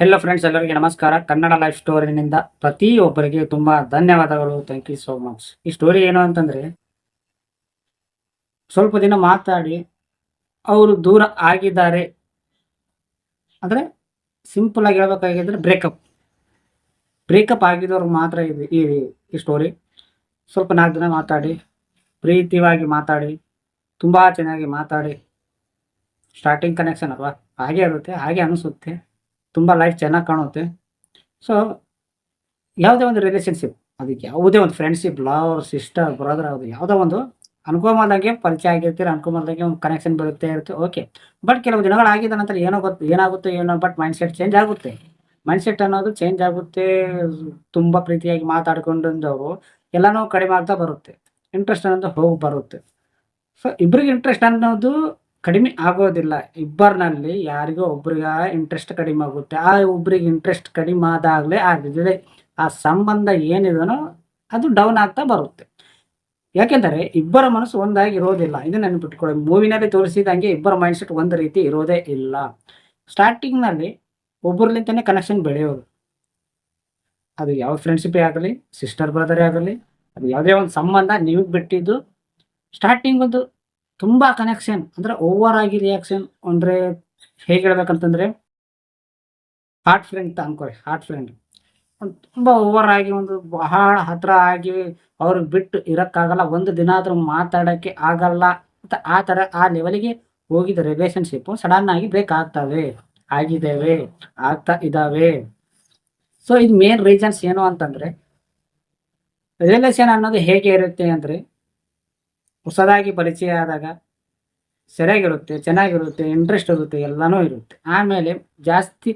Hello friends, ಎಲ್ಲರಿಗೆ ನಮಸ್ಕಾರ. Kannada life ಸ್ಟೋರಿನಿಂದ ಪ್ರತಿಯೊಬ್ಬರಿಗೆ ತುಂಬಾ ಧನ್ಯವಾದಗಳು. Thank you so much. ಈ ಸ್ಟೋರಿ ಏನು ಅಂತಂದ್ರೆ, ಸ್ವಲ್ಪ ದಿನ ಮಾತಾಡಿ ಅವರು ದೂರ ಆಗಿದ್ದಾರೆ. ಅಂದ್ರೆ ಸಿಂಪಲ್ ಆಗಿ ಹೇಳ್ಬೇಕಾಗಿದ್ರೆ ಬ್ರೇಕಪ್ ಆಗಿದವ್ರು ಮಾತ್ರ ಇದು ಈ ಸ್ಟೋರಿ. ಸ್ವಲ್ಪ 4 ದಿನ ಮಾತಾಡಿ, ಪ್ರೀತಿಯಾಗಿ ಮಾತಾಡಿ, ತುಂಬಾ ಚೆನ್ನಾಗಿ ಮಾತಾಡಿ. ಸ್ಟಾರ್ಟಿಂಗ್ ಕನೆಕ್ಷನ್ ಅಲ್ವಾ, ಹಾಗೆ ಇರುತ್ತೆ, ಹಾಗೆ ಅನಿಸುತ್ತೆ, ತುಂಬಾ ಲೈಫ್ ಚೆನ್ನಾಗಿ ಕಾಣುತ್ತೆ. ಸೊ ಯಾವುದೇ ಒಂದು ರಿಲೇಶನ್‌ಶಿಪ್, ಅದಕ್ಕೆ ಯಾವುದೇ ಒಂದು ಫ್ರೆಂಡ್‌ಶಿಪ್, ಲವ್, ಸಿಸ್ಟರ್, ಬ್ರದರ್, ಅದು ಯಾವುದೋ ಒಂದು ಅನ್ಕೊಂಬಂದಂಗೆ ಪರಿಚಯ ಆಗಿರ್ತೀರ, ಅನ್ಕೊಂಬಂದಂಗೆ ಒಂದು ಕನೆಕ್ಷನ್ ಬೀಳುತ್ತೆ ಇರುತ್ತೆ, ಓಕೆ. ಬಟ್ ಕೆಲವು ದಿನಗಳಾಗಿದ ನಂತರ ಏನಾಗುತ್ತೋ ಏನೋ, ಬಟ್ ಮೈಂಡ್‌ಸೆಟ್ ಚೇಂಜ್ ಆಗುತ್ತೆ. ಮೈಂಡ್‌ಸೆಟ್ ಅನ್ನೋದು ಚೇಂಜ್ ಆಗುತ್ತೆ. ತುಂಬ ಪ್ರೀತಿಯಾಗಿ ಮಾತಾಡ್ಕೊಂಡಿದ್ದವರು ಎಲ್ಲನೂ ಕಡಿಮೆ ಆಗ್ತಾ ಬರುತ್ತೆ. ಇಂಟ್ರೆಸ್ಟ್ ಅನ್ನೋದು ಹೋಗಿ ಬರುತ್ತೆ. ಸೊ ಇಬ್ಬರಿಗೆ ಇಂಟ್ರೆಸ್ಟ್ ಅನ್ನೋದು ಕಡಿಮೆ ಆಗೋದಿಲ್ಲ. ಇಬ್ಬರಿನಲ್ಲಿ ಯಾರಿಗೋ ಒಬ್ರಿಗೆ ಇಂಟ್ರೆಸ್ಟ್ ಕಡಿಮೆ ಆಗುತ್ತೆ. ಆ ಒಬ್ರಿಗೆ ಇಂಟ್ರೆಸ್ಟ್ ಕಡಿಮೆ ಆದಾಗಲೇ ಆ ಸಂಬಂಧ ಏನಿದೆನೋ ಅದು ಡೌನ್ ಆಗ್ತಾ ಬರುತ್ತೆ. ಯಾಕೆಂದರೆ ಇಬ್ಬರ ಮನಸ್ಸು ಒಂದಾಗಿ ಇರೋದಿಲ್ಲ. ಇದನ್ನ ನೆನಪಿಟ್ಕೊಳ್ಳಿ. ಮೂವಿನಲ್ಲಿ ತೋರಿಸಿದಂಗೆ ಇಬ್ಬರ ಮೈಂಡ್‌ಸೆಟ್ ಒಂದು ರೀತಿ ಇರೋದೇ ಇಲ್ಲ. ಸ್ಟಾರ್ಟಿಂಗ್‌ನಲ್ಲಿ ಒಬ್ಬರ್ಲಿಂದನೇ ಕನೆಕ್ಷನ್ ಬೆಳೆಯೋದು. ಅದು ಯಾವ ಫ್ರೆಂಡ್‌ಶಿಪ್ಪೇ ಆಗಲಿ, ಸಿಸ್ಟರ್ ಬ್ರದರೇ ಆಗಲಿ, ಅದು ಯಾವುದೇ ಒಂದು ಸಂಬಂಧ ನಿಮಗೆ ಬಿಟ್ಟಿದ್ದು ಸ್ಟಾರ್ಟಿಂಗ್ ಒಂದು ತುಂಬಾ ಕನೆಕ್ಷನ್ ಅಂದ್ರೆ ಓವರ್ ಆಗಿ ರಿಯಾಕ್ಷನ್ ಅಂದ್ರೆ ಹೇಗೆ ಹೇಳ್ಬೇಕಂತಂದ್ರೆ, ಹಾರ್ಟ್ ಫ್ರೆಂಡ್ ಅಂತ ಅನ್ಕೊಳ್ಳಿ. ಹಾರ್ಟ್ ಫ್ರೆಂಡ್ ತುಂಬಾ ಓವರ್ ಆಗಿ ಒಂದು ಬಹಳ ಹತ್ರ ಆಗಿ ಅವ್ರಿಗೆ ಬಿಟ್ಟು ಇರಕ್ಕಾಗಲ್ಲ, ಒಂದು ದಿನ ಆದ್ರೂ ಮಾತಾಡಕ್ಕೆ ಆಗಲ್ಲ ಅಂತ ಆ ತರ ಆ ಲೆವೆಲ್ಗೆ ಹೋಗಿದ್ದ ರಿಲೇಶನ್ಶಿಪ್ ಸಡನ್ ಆಗಿ ಬ್ರೇಕ್ ಆಗಿದ್ದೇವೆ, ಆಗ್ತಾ ಇದಾವೆ. ಸೊ ಇದು ಮೇನ್ ರೀಸನ್ಸ್ ಏನು ಅಂತಂದ್ರೆ, ರಿಲೇಶನ್ ಅನ್ನೋದು ಹೇಗೆ ಇರುತ್ತೆ ಅಂದ್ರೆ, ಹೊಸದಾಗಿ ಪರಿಚಯ ಆದಾಗ ಸರಿಯಾಗಿರುತ್ತೆ, ಚೆನ್ನಾಗಿರುತ್ತೆ, ಇಂಟ್ರೆಸ್ಟ್ ಇರುತ್ತೆ, ಎಲ್ಲನೂ ಇರುತ್ತೆ. ಆಮೇಲೆ ಜಾಸ್ತಿ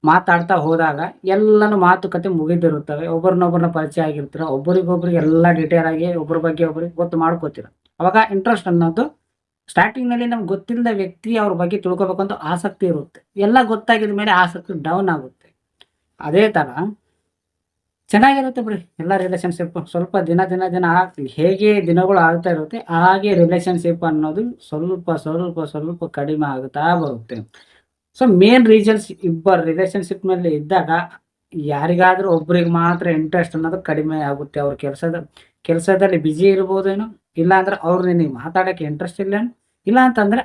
ಮಾತಾಡ್ತಾ ಹೋದಾಗ ಎಲ್ಲನೂ ಮಾತುಕತೆ ಮುಗಿದಿರುತ್ತವೆ. ಒಬ್ಬರನ್ನೊಬ್ಬರನ್ನ ಪರಿಚಯ ಆಗಿರ್ತೀರ, ಒಬ್ಬರಿಗೊಬ್ರಿಗೆ ಎಲ್ಲ ಡೀಟೇಲ್ ಆಗಿ ಒಬ್ಬರ ಬಗ್ಗೆ ಒಬ್ಬರಿಗೆ ಗೊತ್ತು ಮಾಡ್ಕೋತೀರ. ಅವಾಗ ಇಂಟ್ರೆಸ್ಟ್ ಅನ್ನೋದು ಸ್ಟಾರ್ಟಿಂಗ್‌ನಲ್ಲಿ ನಮ್ಗೆ ಗೊತ್ತಿಲ್ಲದ ವ್ಯಕ್ತಿ ಅವ್ರ ಬಗ್ಗೆ ತಿಳ್ಕೊಬೇಕಂತ ಆಸಕ್ತಿ ಇರುತ್ತೆ. ಎಲ್ಲ ಗೊತ್ತಾಗಿದ ಮೇಲೆ ಆಸಕ್ತಿ ಡೌನ್ ಆಗುತ್ತೆ. ಅದೇ ಥರ ಚೆನ್ನಾಗಿರುತ್ತೆ ಬಿಡಿ ಎಲ್ಲ ರಿಲೇಶನ್ಶಿಪ್. ಸ್ವಲ್ಪ ದಿನ ಹೇಗೆ ದಿನಗಳು ಆಗ್ತಾ ಇರುತ್ತೆ, ಹಾಗೆ ರಿಲೇಶನ್ಶಿಪ್ ಅನ್ನೋದು ಸ್ವಲ್ಪ ಕಡಿಮೆ ಆಗುತ್ತಾ ಬರುತ್ತೆ. ಸೊ ಮೇನ್ ರೀಸನ್ಸ್, ಇಬ್ಬರು ರಿಲೇಶನ್ಶಿಪ್‌ನಲ್ಲಿ ಇದ್ದಾಗ ಯಾರಿಗಾದ್ರೂ ಒಬ್ರಿಗೆ ಮಾತ್ರ ಇಂಟ್ರೆಸ್ಟ್ ಅನ್ನೋದು ಕಡಿಮೆ ಆಗುತ್ತೆ. ಅವ್ರ ಕೆಲಸದಲ್ಲಿ ಬಿಜಿ ಇರ್ಬೋದೇನೋ, ಇಲ್ಲ ಅಂದ್ರೆ ಅವ್ರು ನಿನಗೆ ಮಾತಾಡೋಕ್ಕೆ ಇಂಟ್ರೆಸ್ಟ್ ಇಲ್ಲ ಅಂತಂದ್ರೆ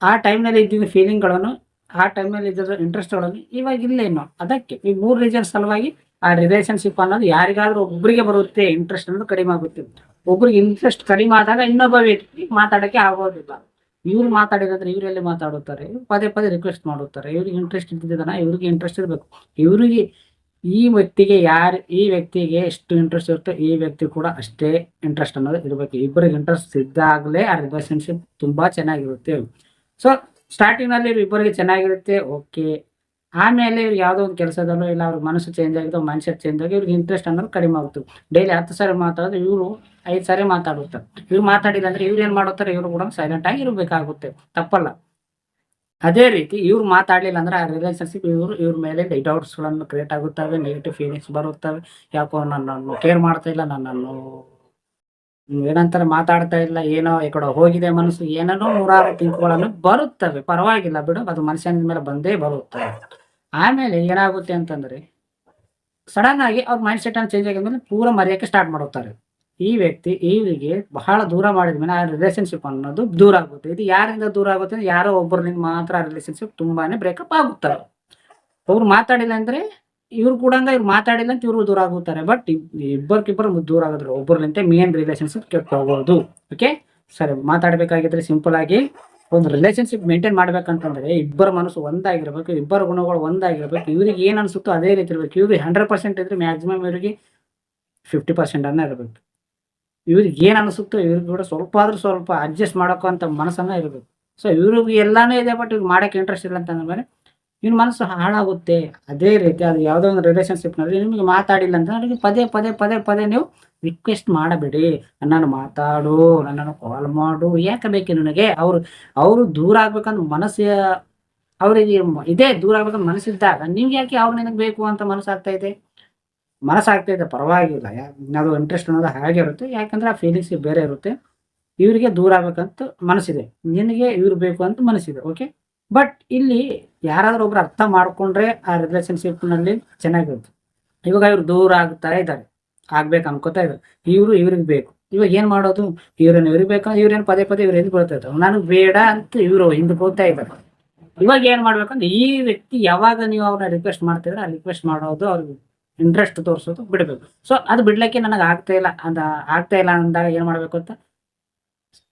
ಆ ಟೈಮ್‌ನಲ್ಲಿ ಇದ್ದಿದ್ದ ಫೀಲಿಂಗ್‌ಗಳನ್ನು, ಆ ಟೈಮ್‌ನಲ್ಲಿ ಇದ್ದಿದ್ದ ಇಂಟ್ರೆಸ್ಟ್‌ಗಳನ್ನು ಇವಾಗ ಇಲ್ಲೇನೋ. ಅದಕ್ಕೆ ಈ 3 ರೀಸನ್ಸ್ ಸಲುವಾಗಿ ಆ ರಿಲೇಶನ್ಶಿಪ್ ಅನ್ನೋದು ಯಾರಿಗಾದ್ರೂ ಒಬ್ಬರಿಗೆ ಬರುತ್ತೆ, ಇಂಟ್ರೆಸ್ಟ್ ಅನ್ನೋದು ಕಡಿಮೆ ಆಗುತ್ತೆ. ಒಬ್ರಿಗೆ ಇಂಟ್ರೆಸ್ಟ್ ಕಡಿಮೆ ಆದಾಗ ಇನ್ನೊಬ್ಬ ವ್ಯಕ್ತಿ ಮಾತಾಡಕ್ಕೆ ಆಗೋದಿಲ್ಲ. ಇವ್ರು ಮಾತಾಡಿದ್ರೆ ಇವರೆಲ್ಲಿ ಮಾತಾಡುತ್ತಾರೆ, ಪದೇ ಪದೇ ರಿಕ್ವೆಸ್ಟ್ ಮಾಡುತ್ತಾರೆ. ಇವ್ರಿಗೆ ಇಂಟ್ರೆಸ್ಟ್ ಇದ್ದಿದ್ದನ, ಇವ್ರಿಗೆ ಇಂಟ್ರೆಸ್ಟ್ ಇರಬೇಕು. ಇವರಿಗೆ ಈ ವ್ಯಕ್ತಿಗೆ ಎಷ್ಟು ಇಂಟ್ರೆಸ್ಟ್ ಇರುತ್ತೋ ಈ ವ್ಯಕ್ತಿ ಕೂಡ ಅಷ್ಟೇ ಇಂಟ್ರೆಸ್ಟ್ ಅನ್ನೋದು ಇರಬೇಕು. ಇಬ್ಬರಿಗೆ ಇಂಟ್ರೆಸ್ಟ್ ಇದ್ದಾಗಲೇ ಆ ರಿಲೇಶನ್ಶಿಪ್ ತುಂಬಾ ಚೆನ್ನಾಗಿರುತ್ತೆ. ಸೊ ಸ್ಟಾರ್ಟಿಂಗ್‌ನಲ್ಲಿ ಇಬ್ಬರಿಗೆ ಚೆನ್ನಾಗಿರುತ್ತೆ, ಓಕೆ. ಆಮೇಲೆ ಇವ್ರಿಗೆ ಯಾವುದೋ ಒಂದು ಕೆಲಸದಲ್ಲೋ ಇಲ್ಲ ಅವ್ರ ಮನಸ್ಸು ಚೇಂಜ್ ಆಗಿದೆ, ಮೈಂಡ್‌ಸೆಟ್ ಚೇಂಜ್ ಆಗಿ ಇವ್ರಿಗೆ ಇಂಟ್ರೆಸ್ಟ್ ಅನ್ನೋದು ಕಡಿಮೆ ಆಗುತ್ತೆ. ಡೈಲಿ 10 ಸಾರಿ ಮಾತಾಡಿದ್ರೆ ಇವರು 5 ಸಾರಿ ಮಾತಾಡುತ್ತಾರೆ. ಇವ್ರು ಮಾತಾಡಿಲ್ಲ ಅಂದ್ರೆ ಇವ್ರು ಏನು ಮಾಡುತ್ತಾರೆ, ಇವರು ಕೂಡ ಸೈಲೆಂಟ್ ಆಗಿ ಇರಬೇಕಾಗುತ್ತೆ, ತಪ್ಪಲ್ಲ. ಅದೇ ರೀತಿ ಇವ್ರು ಮಾತಾಡಲಿಲ್ಲ ಅಂದ್ರೆ ಆ ರಿಲೇಶನ್ಶಿಪ್ ಇವ್ರ ಮೇಲೆ ಡೌಟ್ಸ್‌ಗಳನ್ನು ಕ್ರಿಯೇಟ್ ಆಗುತ್ತವೆ, ನೆಗೆಟಿವ್ ಫೀಲಿಂಗ್ಸ್ ಬರುತ್ತವೆ. ಯಾಕೋ ನನ್ನನ್ನು ಕೇರ್ ಮಾಡ್ತಾ ಇಲ್ಲ, ನನ್ನನ್ನು ಏನಂತಾರೆ ಮಾತಾಡ್ತಾ ಇಲ್ಲ, ಏನೋ ಈ ಕಡೆ ಹೋಗಿದೆ ಮನಸ್ಸು, ಏನೇನೋ ನೂರಾರು ಥಿಂಕ್‌ಗಳನ್ನು ಬರುತ್ತವೆ. ಪರವಾಗಿಲ್ಲ ಬಿಡು, ಅದು ಮನುಷ್ಯನ ಮೇಲೆ ಬಂದೇ ಬರುತ್ತವೆ. ಆಮೇಲೆ ಏನಾಗುತ್ತೆ ಅಂತಂದ್ರೆ, ಸಡನ್ ಆಗಿ ಅವ್ರ ಮೈಂಡ್‌ಸೆಟ್ ಅನ್ನು ಚೇಂಜ್ ಆಗಿದ್ಮೇಲೆ ಪೂರ ಮರೆಯಕ್ಕೆ ಸ್ಟಾರ್ಟ್ ಮಾಡುತ್ತಾರೆ. ಈ ವ್ಯಕ್ತಿ ಇವರಿಗೆ ಬಹಳ ದೂರ ಮಾಡಿದ್ಮೇಲೆ ಆ ರಿಲೇಶನ್ಶಿಪ್ ಅನ್ನೋದು ದೂರ ಆಗುತ್ತೆ. ಇದು ಯಾರಿಂದ ದೂರ ಆಗುತ್ತೆ ಅಂದ್ರೆ, ಯಾರೋ ಒಬ್ಬರಿಂದ ಮಾತ್ರ ಆ ರಿಲೇಶನ್ಶಿಪ್ ತುಂಬಾನೇ ಬ್ರೇಕಪ್ ಆಗುತ್ತವೆ. ಅವ್ರು ಮಾತಾಡಿಲ್ಲ ಅಂದ್ರೆ ಇವ್ರು ಇವ್ರು ಮಾತಾಡಿಲ್ಲ ಅಂತ ಇವ್ರು ದೂರ ಆಗುತ್ತಾರೆ. ಬಟ್ ಇಬ್ಬರಿಗಿಬ್ಬರು ದೂರ ಆಗೋದಿಲ್ಲ. ಒಬ್ಬರಲಿಂತೆ ಮೇನ್ ರಿಲೇಶನ್ಶಿಪ್ ಕೆಟ್ಟು ಹೋಗೋದು. ಓಕೆ, ಸರಿ. ಮಾತಾಡಬೇಕಾಗಿದ್ರೆ ಸಿಂಪಲ್ ಆಗಿ ಒಂದು ರಿಲೇಶನ್ಶಿಪ್ ಮೇಂಟೈನ್ ಮಾಡ್ಬೇಕಂತಂದ್ರೆ ಇಬ್ಬರ ಮನಸ್ಸು ಒಂದಾಗಿರ್ಬೇಕು, ಇಬ್ಬರ ಗುಣಗಳು ಒಂದಾಗಿರ್ಬೇಕು. ಇವ್ರಿಗೆ ಏನು ಅನ್ಸುತ್ತೋ ಅದೇ ರೀತಿ ಇರ್ಬೇಕು. ಇವ್ರಿಗೆ 100% ಇದ್ರೆ ಮ್ಯಾಕ್ಸಿಮಮ್ ಇವರಿಗೆ 50% ಅನ್ನ ಇರಬೇಕು. ಇವ್ರಿಗೆ ಏನು ಅನಿಸುತ್ತೋ ಇವ್ರಿಗೆ ಕೂಡ ಸ್ವಲ್ಪ ಆದ್ರೂ ಸ್ವಲ್ಪ ಅಡ್ಜಸ್ಟ್ ಮಾಡೋಕ್ಕಂತ ಮನಸ್ಸನ್ನ ಇರಬೇಕು. ಸೊ ಇವ್ರಿಗೆ ಎಲ್ಲಾನು ಇದೆ, ಬಟ್ ಇವ್ರಿಗೆ ಮಾಡಕ್ಕೆ ಇಂಟ್ರೆಸ್ಟ್ ಇಲ್ಲ ಅಂತಂದ್ಮೇಲೆ ಇವ್ರ ಮನಸ್ಸು ಹಾಳಾಗುತ್ತೆ. ಅದೇ ರೀತಿ ಅದು ಯಾವುದೋ ಒಂದು ರಿಲೇಶನ್ಶಿಪ್‌ನಲ್ಲಿ ನಿಮಗೆ ಮಾತಾಡಿಲ್ಲ ಅಂತ ಅವ್ರಿಗೆ ಪದೇ ನೀವು ರಿಕ್ವೆಸ್ಟ್ ಮಾಡಬೇಡಿ. ನನ್ನನ್ನು ಮಾತಾಡು, ನನ್ನನ್ನು ಕಾಲ್ ಮಾಡು, ಯಾಕೆ ಬೇಕು ನಿನಗೆ? ಅವರು ದೂರ ಆಗ್ಬೇಕಂತ ಮನಸ್ಸು ಅವರಿಗೆ ದೂರ ಆಗ್ಬೇಕಂತ ಮನಸ್ಸಿದ್ದಾಗ ನಿಮ್ಗೆ ಯಾಕೆ ಅವ್ರು ನಿನಗೆ ಬೇಕು ಅಂತ ಮನಸ್ಸಾಗ್ತಾ ಇದೆ ಪರವಾಗಿಲ್ಲ. ಅದು ಇಂಟ್ರೆಸ್ಟ್ ಅನ್ನೋದು ಹಾಗೆ ಇರುತ್ತೆ. ಯಾಕಂದ್ರೆ ಆ ಫೀಲಿಂಗ್ಸ್ ಬೇರೆ ಇರುತ್ತೆ. ಇವರಿಗೆ ದೂರ ಆಗ್ಬೇಕಂತ ಮನಸ್ಸಿದೆ, ನಿನಗೆ ಇವ್ರು ಬೇಕು ಅಂತ ಮನಸ್ಸಿದೆ, ಓಕೆ. ಬಟ್ ಇಲ್ಲಿ ಯಾರಾದ್ರೂ ಒಬ್ರು ಅರ್ಥ ಮಾಡ್ಕೊಂಡ್ರೆ ಆ ರಿಲೇಶನ್ಶಿಪ್ನಲ್ಲಿ ಚೆನ್ನಾಗಿರುತ್ತೆ. ಇವಾಗ ಇವ್ರು ದೂರ ಆಗ್ತಾ ಇದ್ದಾರೆ, ಆಗ್ಬೇಕು ಅನ್ಕೋತಾ ಇದ್ದಾರೆ, ಇವ್ರಿಗೆ ಬೇಕು. ಇವಾಗ ಏನ್ ಮಾಡೋದು, ಇವ್ರಿಗೆ ಬೇಕು, ಇವ್ರೇನು ಪದೇ ಪದೇ ಇವ್ರು ಎದ್ದು ಬೀಳ್ತಾ ಇದ್ದಾರೆ, ನನಗೆ ಬೇಡ ಅಂತ ಇವರು ಹಿಂದೆ ಹೋಗ್ತಾ ಇದ್ದಾರೆ. ಇವಾಗ ಏನ್ ಮಾಡ್ಬೇಕಂದ್ರೆ ಈ ವ್ಯಕ್ತಿ ಯಾವಾಗ ನೀವು ಅವ್ರನ್ನ ರಿಕ್ವೆಸ್ಟ್ ಮಾಡ್ತಿದ್ರೆ ಆ ರಿಕ್ವೆಸ್ಟ್ ಮಾಡೋದು, ಅವ್ರಿಗೆ ಇಂಟ್ರೆಸ್ಟ್ ತೋರಿಸೋದು ಬಿಡಬೇಕು. ಸೊ ಅದು ಬಿಡ್ಲಿಕ್ಕೆ ನನಗೆ ಆಗ್ತಾ ಇಲ್ಲ ಅಂದಾಗ ಏನ್ ಮಾಡ್ಬೇಕು ಅಂತ,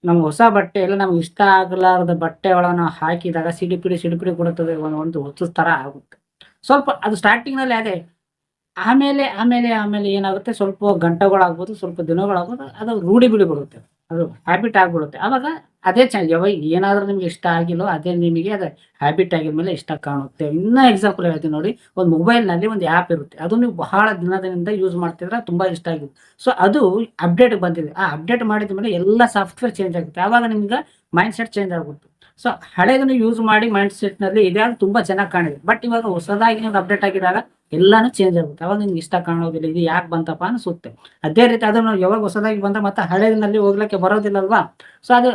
ನಮ್ಗೆ ಹೊಸ ಬಟ್ಟೆ ಎಲ್ಲ ನಮ್ಗೆ ಇಷ್ಟ ಆಗಲಾರದ ಬಟ್ಟೆಗಳನ್ನು ಹಾಕಿದಾಗ ಸಿಡಿಪಿಡಿ ಕೊಡುತ್ತದೆ, ಒಂದು ಹೊತ್ತು ತರ ಆಗುತ್ತೆ. ಸ್ವಲ್ಪ ಅದು ಸ್ಟಾರ್ಟಿಂಗ್ ನಲ್ಲಿ ಅದೇ, ಆಮೇಲೆ ಏನಾಗುತ್ತೆ, ಸ್ವಲ್ಪ ಗಂಟೆಗಳಾಗ್ಬೋದು, ಸ್ವಲ್ಪ ದಿನಗಳಾಗ್ಬೋದು, ಅದು ರೂಢಿ ಬಿಡುತ್ತೆ, ಅದು ಹ್ಯಾಬಿಟ್ ಆಗ್ಬಿಡುತ್ತೆ. ಅವಾಗ ಅದೇ ಯಾವಾಗ ಏನಾದ್ರೂ ನಿಮ್ಗೆ ಇಷ್ಟ ಆಗಿಲ್ಲೋ ಅದೇ ನಿಮಗೆ ಅದು ಹ್ಯಾಬಿಟ್ ಆಗಿದ್ಮೇಲೆ ಇಷ್ಟ ಕಾಣುತ್ತೆ. ಇನ್ನೂ ಎಕ್ಸಾಂಪಲ್ ಹೇಳ್ತೀನಿ ನೋಡಿ, ಒಂದು ಮೊಬೈಲ್ನಲ್ಲಿ ಒಂದು ಆ್ಯಪ್ ಇರುತ್ತೆ, ಅದು ನೀವು ಬಹಳ ದಿನದಿಂದ ಯೂಸ್ ಮಾಡ್ತಿದ್ರೆ ತುಂಬಾ ಇಷ್ಟ ಆಗಿದೆ. ಸೊ ಅದು ಅಪ್ಡೇಟ್ ಬಂದಿದೆ, ಆ ಅಪ್ಡೇಟ್ ಮಾಡಿದ ಮೇಲೆ ಎಲ್ಲ ಸಾಫ್ಟ್ವೇರ್ ಚೇಂಜ್ ಆಗುತ್ತೆ, ಆವಾಗ ನಿಮ್ಗೆ ಮೈಂಡ್ ಸೆಟ್ ಚೇಂಜ್ ಆಗುತ್ತೆ. ಸೊ ಹಳೇದನ್ನು ಯೂಸ್ ಮಾಡಿ ಮೈಂಡ್ ಸೆಟ್ನಲ್ಲಿ ಇದೆ, ಅದು ತುಂಬಾ ಚೆನ್ನಾಗಿ ಕಾಣಿದೆ. ಬಟ್ ಇವಾಗ ಹೊಸದಾಗಿ ನಿಮ್ಗೆ ಅಪ್ಡೇಟ್ ಆಗಿದಾಗ ಎಲ್ಲಾನು ಚೇಂಜ್ ಆಗುತ್ತೆ, ಅವಾಗ ನಿಮ್ಗೆ ಇಷ್ಟ ಕಾಣೋದಿಲ್ಲ, ಇದು ಯಾಕೆ ಬಂತಪ್ಪ ಅನಿಸುತ್ತೆ. ಅದೇ ರೀತಿ ಅದನ್ನು ಯಾವಾಗ ಹೊಸದಾಗಿ ಬಂದ ಮತ್ತೆ ಹಳೇದಿನಲ್ಲಿ ಹೋಗ್ಲಿಕ್ಕೆ ಬರೋದಿಲ್ಲಲ್ವಾ. ಸೊ ಅದು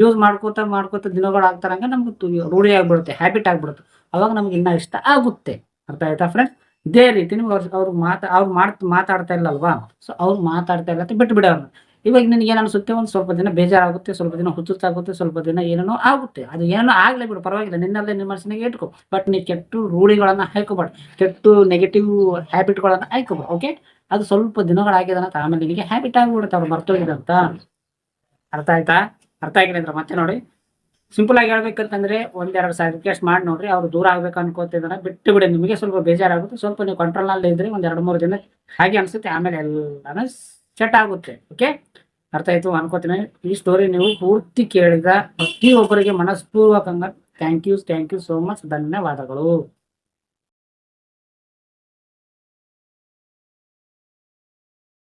ಯೂಸ್ ಮಾಡ್ಕೋತ ದಿನಗಳು ಆಗ್ತಾರಂಗ ನಮ್ಗೆ ರೂಢಿ ಆಗ್ಬಿಡುತ್ತೆ, ಹ್ಯಾಬಿಟ್ ಆಗ್ಬಿಡುತ್ತೆ, ಅವಾಗ ನಮ್ಗೆ ಇನ್ನ ಇಷ್ಟ ಆಗುತ್ತೆ. ಅರ್ಥ ಆಯ್ತಾ ಫ್ರೆಂಡ್ಸ್? ಇದೇ ರೀತಿ ನಿಮ್ಗೆ ಅವ್ರು ಮಾತಾಡ್ತಾ ಇಲ್ಲಲ್ವಾ, ಸೊ ಅವ್ರು ಮಾತಾಡ್ತಾ ಇಲ್ಲ ಅಂತ ಬಿಟ್ಟು ಬಿಡೋರು. ಇವಾಗ ನಿನಗೆ ಏನು ಅನಿಸುತ್ತೆ, ಒಂದು ಸ್ವಲ್ಪ ದಿನ ಬೇಜಾರಾಗುತ್ತೆ, ಸ್ವಲ್ಪ ದಿನ ಹುಚ್ಚುತ್ತಾಗುತ್ತೆ, ಸ್ವಲ್ಪ ದಿನ ಏನೇನೋ ಆಗುತ್ತೆ, ಅದು ಏನೋ ಆಗ್ಲೇ ಬಿಡು, ಪರವಾಗಿಲ್ಲ, ನಿನ್ನಲ್ಲೇ ನಿಮ್ಮ ಮನಸ್ಸಿನಾಗೆ ಇಟ್ಕೊ. ಬಟ್ ನೀ ಕೆಟ್ಟ ರೂಢಿಗಳನ್ನ ಹಾಕೋಬೇಡ, ಕೆಟ್ಟ ನೆಗೆಟಿವ್ ಹ್ಯಾಬಿಟ್ಗಳನ್ನ ಹಾಕೋಬೇಡ. ಓಕೆ, ಅದು ಸ್ವಲ್ಪ ದಿನಗಳಾಗಿದಂತ ಆಮೇಲೆ ನಿನಗೆ ಹ್ಯಾಬಿಟ್ ಆಗಿಬಿಡುತ್ತೆ, ಅವ್ರು ಮರ್ತೋಗಿದಂತ. ಅರ್ಥ ಆಯ್ತಾ? ಅರ್ಥ ಆಗಿಲ್ಲ ಅಂದ್ರೆ ಮತ್ತೆ ನೋಡಿ, ಸಿಂಪಲ್ ಆಗಿ ಹೇಳ್ಬೇಕಂತಂದ್ರೆ ಒಂದೆರಡು ಸಾರಿ ರಿಕ್ವೆಸ್ಟ್ ಮಾಡಿ ನೋಡ್ರಿ, ಅವ್ರು ದೂರ ಆಗ್ಬೇಕು ಅನ್ಕೋತಿದ್ರೆ ಬಿಟ್ಟು ಬಿಡಿ, ನಿಮಗೆ ಸ್ವಲ್ಪ ಬೇಜಾರಾಗುತ್ತೆ, ಸ್ವಲ್ಪ ನೀವು ಕಂಟ್ರೋಲ್ನಲ್ಲಿ ಇದ್ರೆ ಒಂದು 2-3 ದಿನ ಹಾಗೆ ಅನ್ಸುತ್ತೆ, ಆಮೇಲೆ ಎಲ್ಲಾನು ಸೆಟ್ ಆಗುತ್ತೆ. ಓಕೆ, ಅರ್ಥ ಆಯ್ತು ಅನ್ಕೋತೀನಿ. ಈ ಸ್ಟೋರಿ ನೀವು ಪೂರ್ತಿ ಕೇಳಿದ ಪ್ರತಿಯೊಬ್ಬರಿಗೆ ಮನಸ್ಪೂರ್ವಕಂಗ ಥ್ಯಾಂಕ್ ಯು ಸೋ ಮಚ್, ಧನ್ಯವಾದಗಳು.